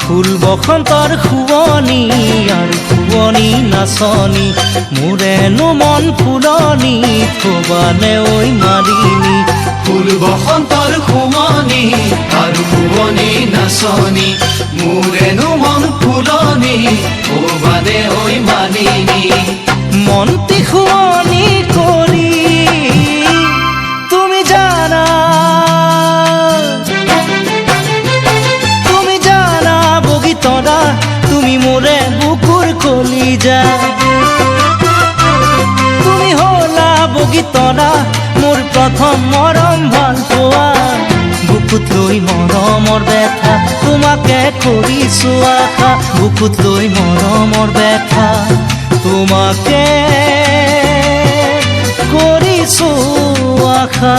ফুল বসন্তৰ শুৱনি আৰু শুৱনি নাচনি মোৰেনো মন ফুলনি থবানে ঐ মালিনী। ফুল বসন্তৰ শুৱনি আৰু শুৱনি নাচনি মোৰেনো মন ফুলনি থবানে ঐ মালিনী। মনটি শুৱনি কৰি তুমি জানা বগীতৰা তুমি মোৰে বুকুৰ কলিজা। তুমি হলা বগীতৰা মোৰ প্ৰথম মৰম ভাল পোৱা। বুকুত লৈ মৰমৰ বেথা তোমাকে কৰিছো আশা। বুকুত লৈ মৰমৰ বেথা তোমাকে কৰিছো আশা।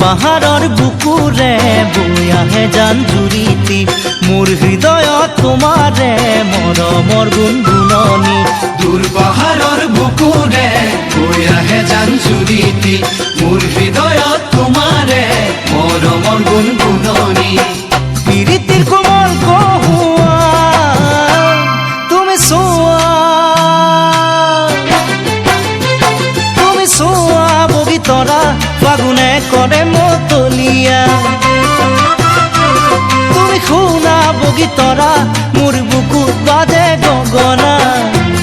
পাহাৰৰ বুকুৰে বৈ আহে জান জুৰিতি মোৰ হৃদয়ত তোমাৰে মৰমৰ গুণগুণনি। দূৰ পাহাৰৰ বুকুৰে বৈ আহে জান জুৰিতি মোৰ হৃদয়ত তোমাৰে মৰমৰ গুণগুণনি। প্ৰীতিৰ কোমল কহুৱা তুমি চোৱা বগীতৰা ফাগুনে কৰে মতলীয়া। তুমি শুনা বগীতৰা মোৰ বুকুত বাজে গগনা।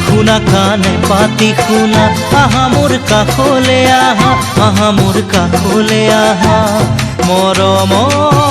শুনা কাণে পাতি শুনা আহা মোৰ কাষলে আহা। আহা মোৰ কাষলে আহা মৰমৰ